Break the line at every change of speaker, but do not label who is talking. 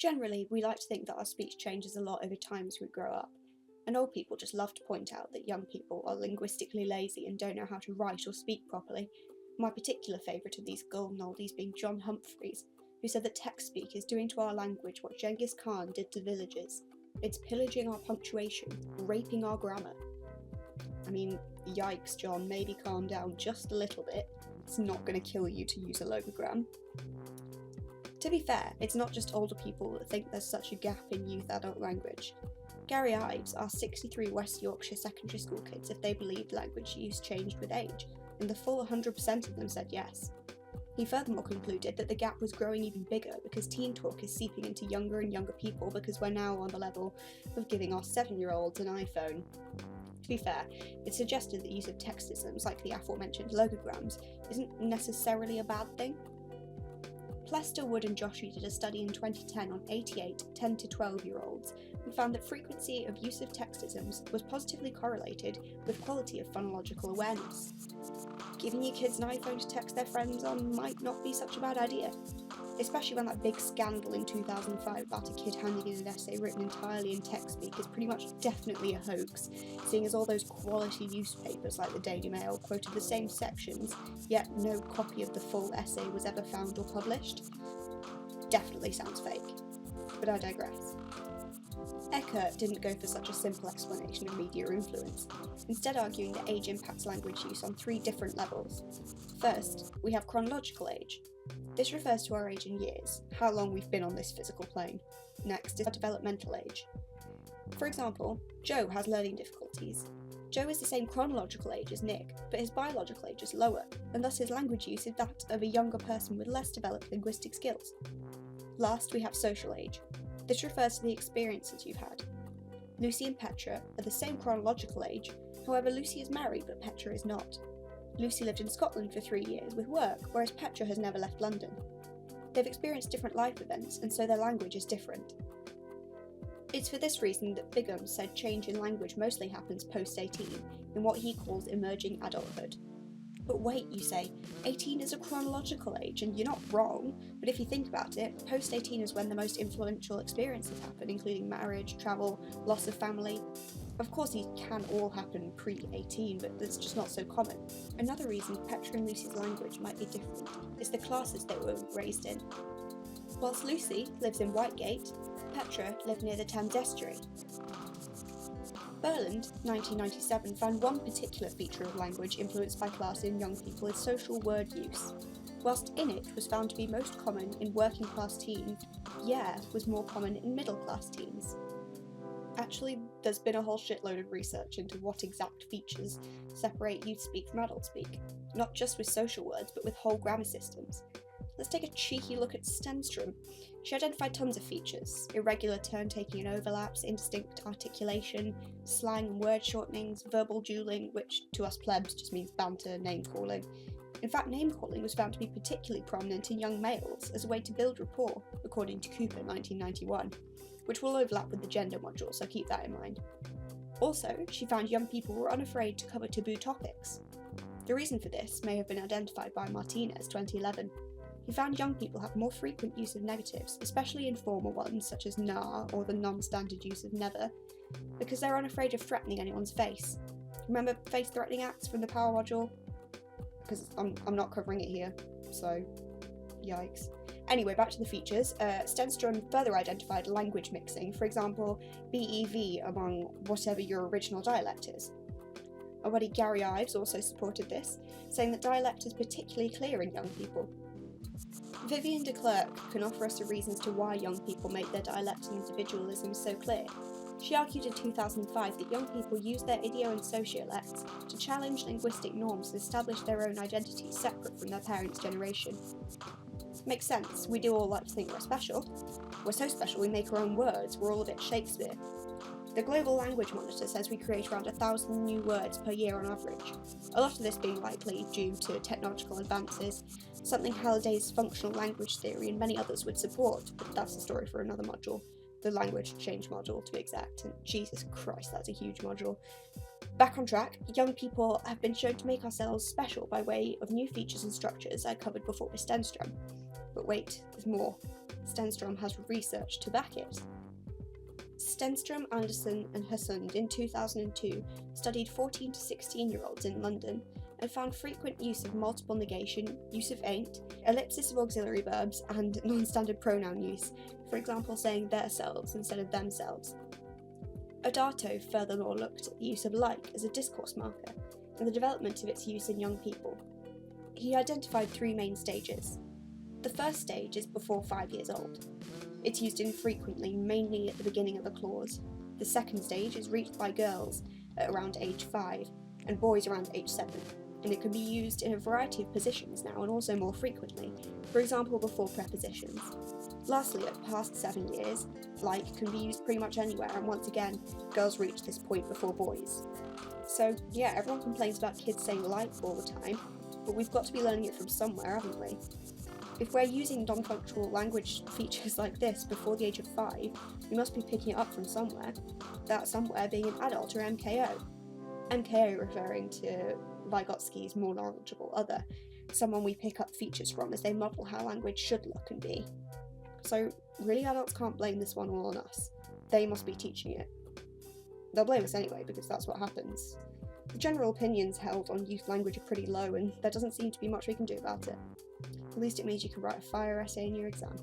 Generally, we like to think that our speech changes a lot over time as we grow up, and old people just love to point out that young people are linguistically lazy and don't know how to write or speak properly. My particular favourite of these golden oldies being John Humphreys, who said that text speak is doing to our language what Genghis Khan did to villages. It's pillaging our punctuation, raping our grammar. I mean, yikes, John, maybe calm down just a little bit. It's not going to kill you to use a logogram. To be fair, it's not just older people that think there's such a gap in youth adult language. Gary Ives asked 63 West Yorkshire secondary school kids if they believed language use changed with age, and the full 100% of them said yes. He furthermore concluded that the gap was growing even bigger because teen talk is seeping into younger and younger people because we're now on the level of giving our 7-year-olds an iPhone. To be fair, it suggested that use of textisms like the aforementioned logograms isn't necessarily a bad thing. Plester, Wood and Joshi did a study in 2010 on 88 10 to 12-year-olds and found that frequency of use of textisms was positively correlated with quality of phonological awareness. Giving your kids an iPhone to text their friends on might not be such a bad idea, especially when that big scandal in 2005 about a kid handing in an essay written entirely in text speak is pretty much definitely a hoax, seeing as all those quality newspapers like the Daily Mail quoted the same sections, yet no copy of the full essay was ever found or published. Definitely sounds fake, but I digress. Eckert didn't go for such a simple explanation of media influence, instead arguing that age impacts language use on 3 different levels. First, we have chronological age. This refers to our age in years, how long we've been on this physical plane. Next is our developmental age. For example, Joe has learning difficulties. Joe is the same chronological age as Nick, but his biological age is lower, and thus his language use is that of a younger person with less developed linguistic skills. Last, we have social age. This refers to the experiences you've had. Lucy and Petra are the same chronological age, however Lucy is married but Petra is not. Lucy lived in Scotland for 3 years with work, whereas Petra has never left London. They've experienced different life events, and so their language is different. It's for this reason that Bigham said change in language mostly happens post-18, in what he calls emerging adulthood. But wait, you say, 18 is a chronological age, and you're not wrong, but if you think about it, post-18 is when the most influential experiences happen, including marriage, travel, loss of family. Of course, these can all happen pre-18, but it's just not so common. Another reason Petra and Lucy's language might be different is the classes they were raised in. Whilst Lucy lives in Whitegate, Petra lived near the Thames estuary. Berland, 1997, found one particular feature of language influenced by class in young people is social word use. Whilst in it was found to be most common in working class teens, yeah was more common in middle class teens. Actually, there's been a whole shitload of research into what exact features separate youth speak from adult speak, not just with social words, but with whole grammar systems. Let's take a cheeky look at Stenstrom. She identified tons of features: irregular turn-taking and overlaps, indistinct articulation, slang and word shortenings, verbal dueling, which to us plebs just means banter, name-calling. In fact, name-calling was found to be particularly prominent in young males as a way to build rapport, according to Cooper, 1991. Which will overlap with the gender module, so keep that in mind. Also, she found young people were unafraid to cover taboo topics. The reason for this may have been identified by Martinez, 2011. He found young people have more frequent use of negatives, especially informal ones such as nah or the non-standard use of never, because they're unafraid of threatening anyone's face. Remember face-threatening acts from the power module? Because I'm not covering it here, so yikes. Anyway, back to the features. Stenstrom further identified language mixing, for example, BEV among whatever your original dialect is. Our buddy Gary Ives also supported this, saying that dialect is particularly clear in young people. Vivian de Klerk can offer us a reason as to why young people make their dialect and individualism so clear. She argued in 2005 that young people use their ideo and sociolects to challenge linguistic norms and establish their own identity separate from their parents' generation. Makes sense, we do all like to think we're special. We're so special we make our own words, we're all a bit Shakespeare. The Global Language Monitor says we create around 1,000 new words per year on average, a lot of this being likely due to technological advances, something Halliday's functional language theory and many others would support, but that's a story for another module, the language change module to be exact, and Jesus Christ, that's a huge module. Back on track, young people have been shown to make ourselves special by way of new features and structures I covered before with Stenstrom. But wait, there's more. Stenstrom has research to back it. Stenstrom, Anderson and Husund in 2002 studied 14 to 16-year-olds in London and found frequent use of multiple negation, use of ain't, ellipsis of auxiliary verbs, and non-standard pronoun use, for example saying theirselves instead of themselves. Odato furthermore looked at the use of like as a discourse marker and the development of its use in young people. He identified 3 main stages. The first stage is before 5 years old. It's used infrequently, mainly at the beginning of a clause. The second stage is reached by girls at around age 5 and boys around age 7, and it can be used in a variety of positions now and also more frequently, for example before prepositions. Lastly, at past 7 years, like can be used pretty much anywhere, and once again, girls reach this point before boys. So yeah, everyone complains about kids saying like all the time, but we've got to be learning it from somewhere, haven't we? If we're using non-functional language features like this before the age of 5, we must be picking it up from somewhere, that somewhere being an adult or MKO. MKO referring to Vygotsky's more knowledgeable other, someone we pick up features from as they model how language should look and be. So really adults can't blame this one all on us. They must be teaching it. They'll blame us anyway because that's what happens. The general opinions held on youth language are pretty low and there doesn't seem to be much we can do about it. At least it means you can write a fire essay in your exam.